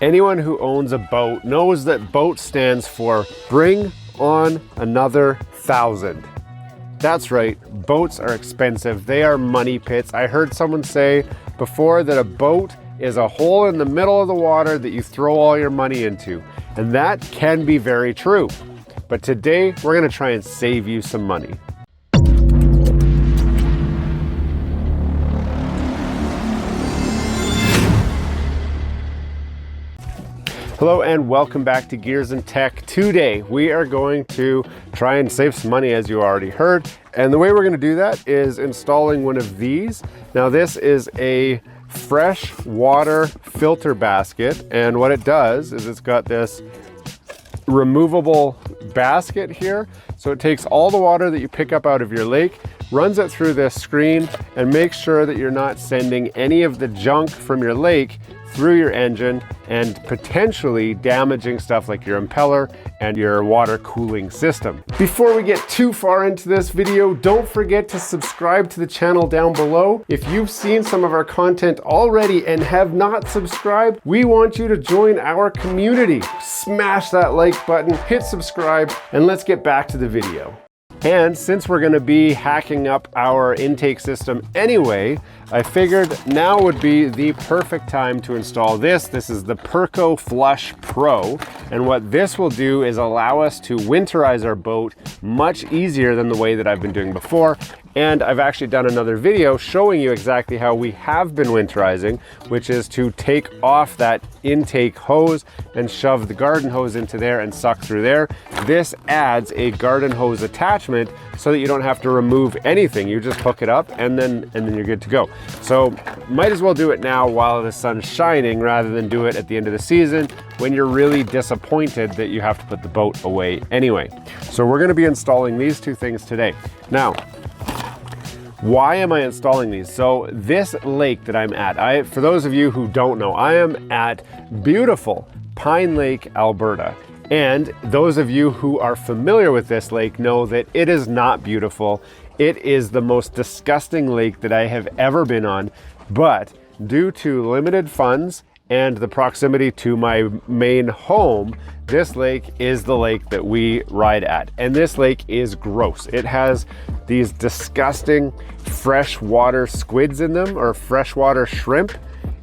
Anyone who owns a boat knows that boat stands for bring on another 1,000. That's right, boats are expensive. They are money pits. I heard someone say before that a boat is a hole in the middle of the water that you throw all your money into. And that can be very true. But today we're gonna try and save you some money. Hello and welcome back to Gears and Tech. Today we are going to try and save some money, as you already heard. And the way we're going to do that is installing one of these. Now this is a fresh water filter basket, and what it does is it's got this removable basket here. So it takes all the water that you pick up out of your lake, runs it through this screen, and makes sure that you're not sending any of the junk from your lake through your engine and potentially damaging stuff like your impeller and your water cooling system. Before we get too far into this video, don't forget to subscribe to the channel down below. If you've seen some of our content already and have not subscribed, we want you to join our community. Smash that like button, hit subscribe, and let's get back to the video. And since we're gonna be hacking up our intake system anyway, I figured now would be the perfect time to install this. This is the Perco Flush Pro. And what this will do is allow us to winterize our boat much easier than the way that I've been doing before. And I've actually done another video showing you exactly how we have been winterizing, which is to take off that intake hose and shove the garden hose into there and suck through there. This adds a garden hose attachment so that you don't have to remove anything. You just hook it up and then you're good to go. So might as well do it now while the sun's shining rather than do it at the end of the season when you're really disappointed that you have to put the boat away anyway. So we're gonna be installing these two things today. Now, why am I installing these? So this lake that I'm at, for those of you who don't know, I am at beautiful Pine Lake, Alberta. And those of you who are familiar with this lake know that it is not beautiful. It is the most disgusting lake that I have ever been on, but due to limited funds and the proximity to my main home, this lake is the lake that we ride at. And this lake is gross. It has these disgusting freshwater squids in them, or freshwater shrimp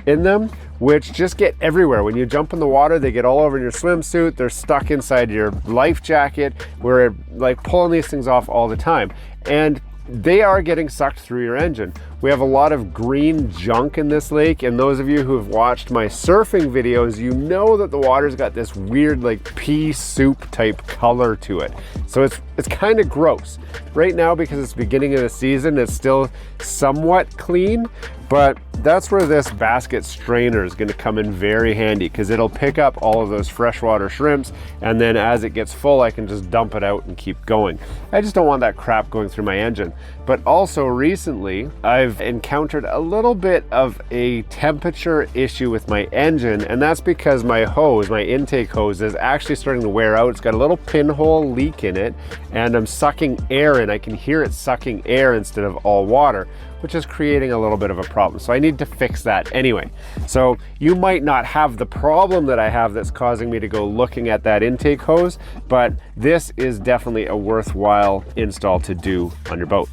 in them, which just get everywhere. When you jump in the water, they get all over your swimsuit. They're stuck inside your life jacket. We're like pulling these things off all the time. And they are getting sucked through your engine. We have a lot of green junk in this lake, and those of you who have watched my surfing videos, you know that the water's got this weird like pea soup type color to it. So it's kind of gross. Right now, because it's beginning of the season, it's still somewhat clean, but that's where this basket strainer is going to come in very handy, because it'll pick up all of those freshwater shrimps, and then as it gets full, I can just dump it out and keep going. I just don't want that crap going through my engine. But also recently, I've encountered a little bit of a temperature issue with my engine, and that's because my hose, my intake hose, is actually starting to wear out. It's got a little pinhole leak in it, and I'm sucking air in. I can hear it sucking air instead of all water, which is creating a little bit of a problem. So I need to fix that anyway. So you might not have the problem that I have that's causing me to go looking at that intake hose, but this is definitely a worthwhile install to do on your boat.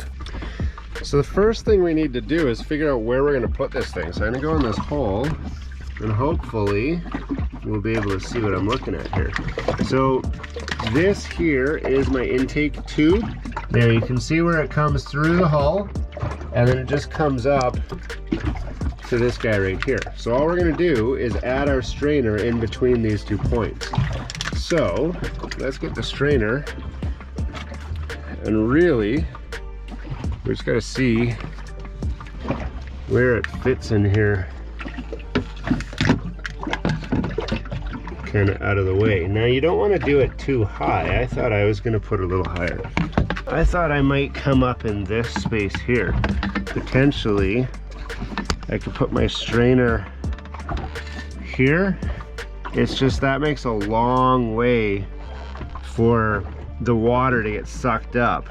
So the first thing we need to do is figure out where we're gonna put this thing. So I'm gonna go in this hole, and hopefully we'll be able to see what I'm looking at here. So this here is my intake tube. There, you can see where it comes through the hull, and then it just comes up to this guy right here. So all we're gonna do is add our strainer in between these 2 points. So let's get the strainer, and really we just gotta see where it fits in here, kind of out of the way. Now you don't want to do it too high. I thought I was going to put it a little higher. I thought I might come up in this space here. Potentially I could put my strainer here. It's just that makes a long way for the water to get sucked up.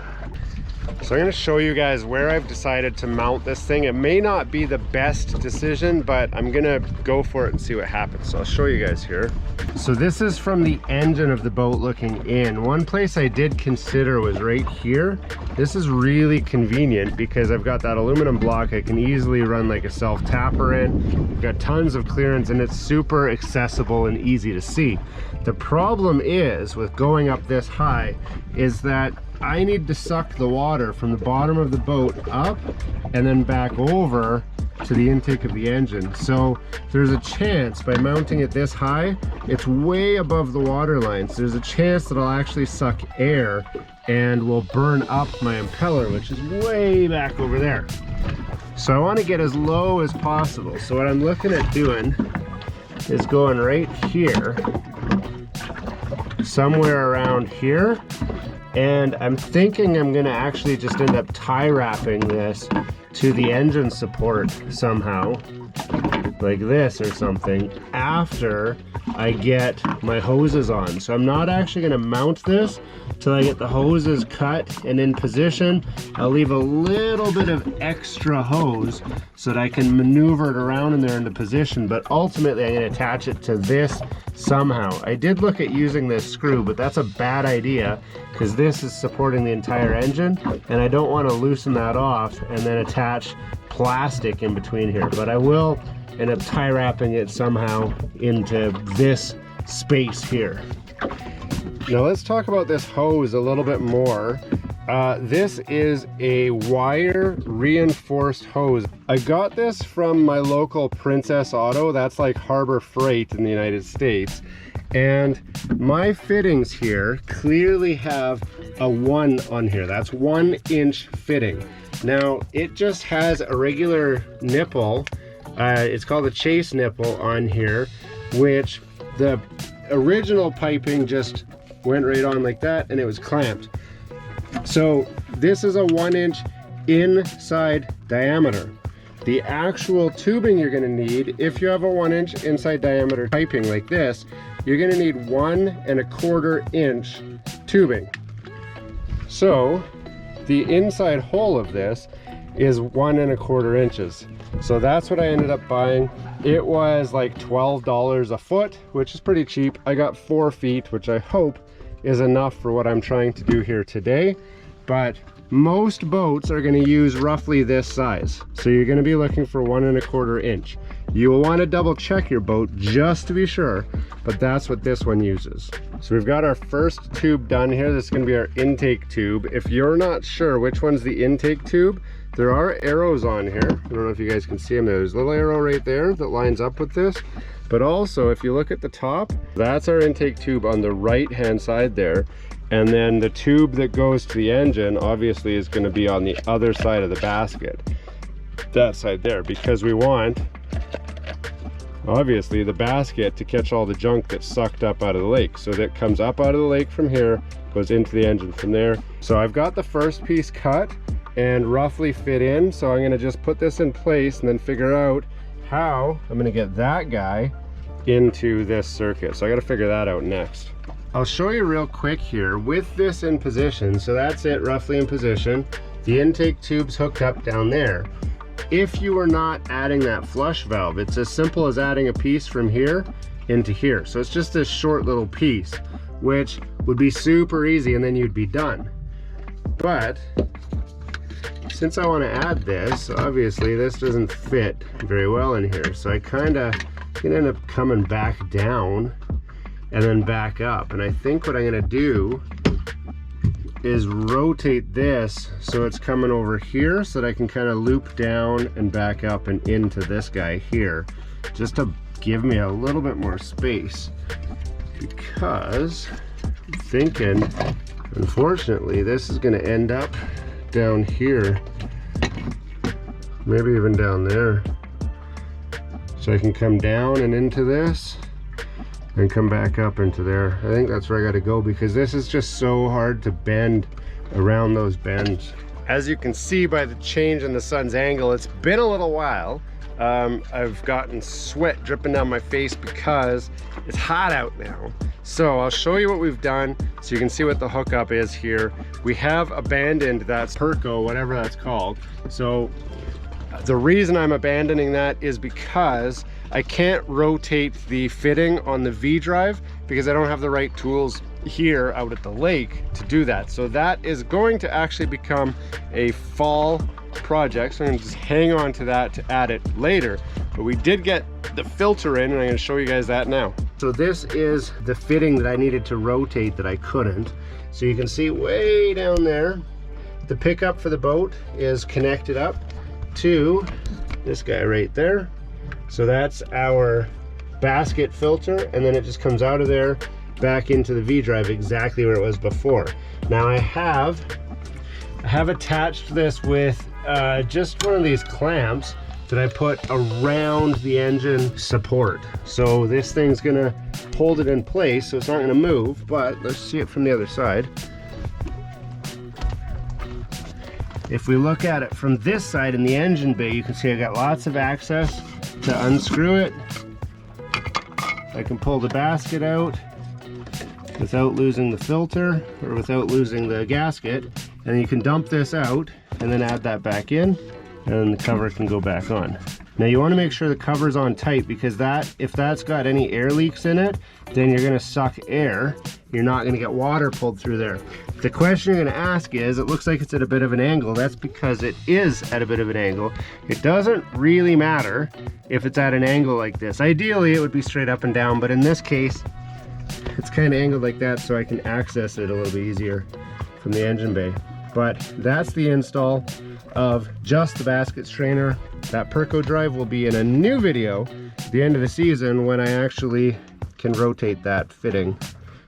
So I'm going to show you guys where I've decided to mount this thing. It may not be the best decision, but I'm going to go for it and see what happens. So I'll show you guys here. So this is from the engine of the boat looking in. One place I did consider was right here. This is really convenient because I've got that aluminum block. I can easily run like a self-tapper in. We've got tons of clearance and it's super accessible and easy to see. The problem is with going up this high is that I need to suck the water from the bottom of the boat up and then back over to the intake of the engine. So there's a chance by mounting it this high, it's way above the water line. So there's a chance that I'll actually suck air and will burn up my impeller, which is way back over there. So I want to get as low as possible. So what I'm looking at doing is going right here, somewhere around here. And I'm thinking I'm gonna actually just end up tie wrapping this to the engine support somehow, like this or something, after I get my hoses on. So I'm not actually gonna mount this till I get the hoses cut and in position. I'll leave a little bit of extra hose so that I can maneuver it around in there into position, but ultimately I'm gonna attach it to this somehow. I did look at using this screw, but that's a bad idea because this is supporting the entire engine and I don't want to loosen that off and then attach plastic in between here. But I will end up tie wrapping it somehow into this space here. Now let's talk about this hose a little bit more. This is a wire reinforced hose. I got this from my local Princess Auto. That's like Harbor Freight in the United States. And my fittings here clearly have a 1 on here. That's 1 inch fitting. Now it just has a regular nipple. It's called a chase nipple on here, which the original piping just went right on like that and it was clamped. So this is a 1 inch inside diameter. The actual tubing you're gonna need, if you have a 1 inch inside diameter piping like this, you're gonna need 1 1/4 inch tubing. So the inside hole of this is 1 1/4 inches. So that's what I ended up buying. It was like $12 a foot, which is pretty cheap. I got 4 feet, which I hope is enough for what I'm trying to do here today. But most boats are going to use roughly this size. So you're going to be looking for 1 1/4 inch. You will want to double check your boat just to be sure, but that's what this one uses. So we've got our first tube done here. This is going to be our intake tube. If you're not sure which one's the intake tube, there are arrows on here. I don't know if you guys can see them. There's a little arrow right there that lines up with this. But also, if you look at the top, that's our intake tube on the right-hand side there. And then the tube that goes to the engine, obviously, is going to be on the other side of the basket. That side there, because we want, obviously, the basket to catch all the junk that's sucked up out of the lake. So that comes up out of the lake from here, goes into the engine from there. So I've got the first piece cut and roughly fit in. So I'm going to just put this in place and then figure out how I'm going to get that guy into this circuit. So I got to figure that out next. I'll show you real quick here with this in position. So that's it, roughly in position. The intake tube's hooked up down there. If you are not adding that flush valve, it's as simple as adding a piece from here into here. So it's just this short little piece, which would be super easy and then you'd be done. But since I want to add this, obviously this doesn't fit very well in here. So I kind of can end up coming back down and then back up. And I think what I'm going to do is rotate this so it's coming over here so that I can kind of loop down and back up and into this guy here, just to give me a little bit more space, because I'm thinking, unfortunately, this is going to end up down here, maybe even down there. So I can come down and into this and come back up into there. I think that's where I got to go, because this is just so hard to bend around those bends. As you can see by the change in the sun's angle, it's been a little while. I've gotten sweat dripping down my face because it's hot out now. So I'll show you what we've done so you can see what the hookup is here. We have abandoned that Perco, whatever that's called. So the reason I'm abandoning that is because I can't rotate the fitting on the V drive because I don't have the right tools here out at the lake to do that. So that is going to actually become a fall project. So I'm gonna just hang on to that to add it later. But we did get the filter in and I'm gonna show you guys that now. So this is the fitting that I needed to rotate that I couldn't. So you can see way down there, the pickup for the boat is connected up to this guy right there. So that's our basket filter, and then it just comes out of there back into the V drive exactly where it was before. Now I have attached this with just one of these clamps that I put around the engine support. So this thing's gonna hold it in place so it's not gonna move, but let's see it from the other side. If we look at it from this side in the engine bay, you can see I got lots of access to unscrew it. I can pull the basket out without losing the filter or without losing the gasket, and you can dump this out and then add that back in, and the cover can go back on. Now you want to make sure the cover's on tight, because if that's got any air leaks in it, then you're going to suck air. You're not going to get water pulled through there. The question you're going to ask is, it looks like it's at a bit of an angle. That's because it is at a bit of an angle. It doesn't really matter if it's at an angle like this. Ideally it would be straight up and down, but in this case it's kind of angled like that so I can access it a little bit easier from the engine bay. But that's the install of just the basket strainer. That Perco drive will be in a new video at the end of the season when I actually can rotate that fitting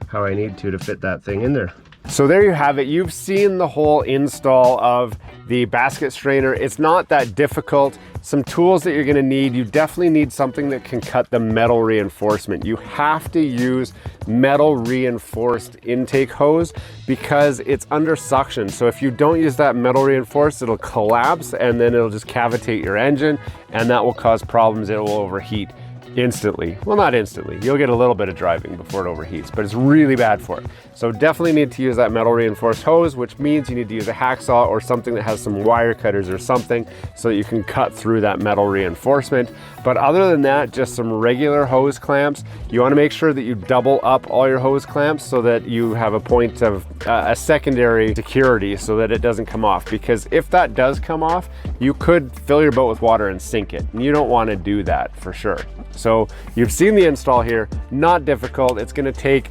how I need to fit that thing in there. So there you have it. You've seen the whole install of the basket strainer. It's not that difficult. Some tools that you're gonna need. You definitely need something that can cut the metal reinforcement. You have to use metal reinforced intake hose because it's under suction. So if you don't use that metal reinforced, it'll collapse and then it'll just cavitate your engine, and that will cause problems. It will overheat instantly. Well, not instantly. You'll get a little bit of driving before it overheats, but it's really bad for it. So definitely need to use that metal reinforced hose, which means you need to use a hacksaw or something that has some wire cutters or something so that you can cut through that metal reinforcement. But other than that, just some regular hose clamps. You want to make sure that you double up all your hose clamps so that you have a point of a secondary security so that it doesn't come off. Because if that does come off, you could fill your boat with water and sink it. And you don't want to do that for sure. So you've seen the install here, not difficult. It's going to take,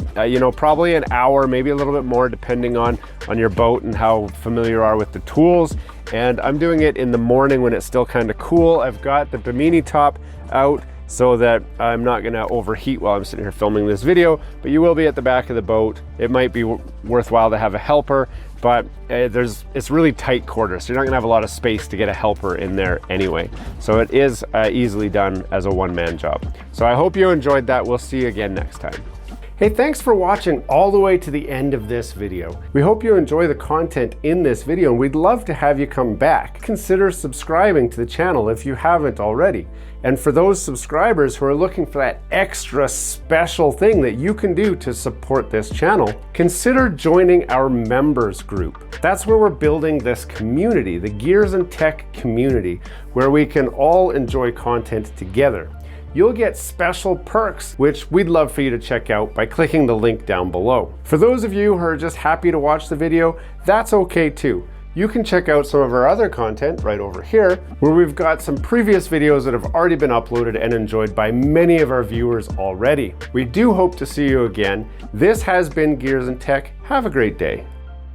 probably an hour, maybe a little bit more, depending on your boat and how familiar you are with the tools. And I'm doing it in the morning when it's still kind of cool. I've got the Bimini top out so that I'm not going to overheat while I'm sitting here filming this video, but you will be at the back of the boat. It might be worthwhile to have a helper, but it's really tight quarters, so you're not going to have a lot of space to get a helper in there anyway. So it is easily done as a one-man job. So I hope you enjoyed that. We'll see you again next time. Hey, thanks for watching all the way to the end of this video. We hope you enjoy the content in this video, and we'd love to have you come back. Consider subscribing to the channel if you haven't already. And for those subscribers who are looking for that extra special thing that you can do to support this channel, consider joining our members group. That's where we're building this community, the Gears and Tech community, where we can all enjoy content together. You'll get special perks, which we'd love for you to check out by clicking the link down below. For those of you who are just happy to watch the video, that's okay too. You can check out some of our other content right over here, where we've got some previous videos that have already been uploaded and enjoyed by many of our viewers already. We do hope to see you again. This has been Gears and Tech. Have a great day.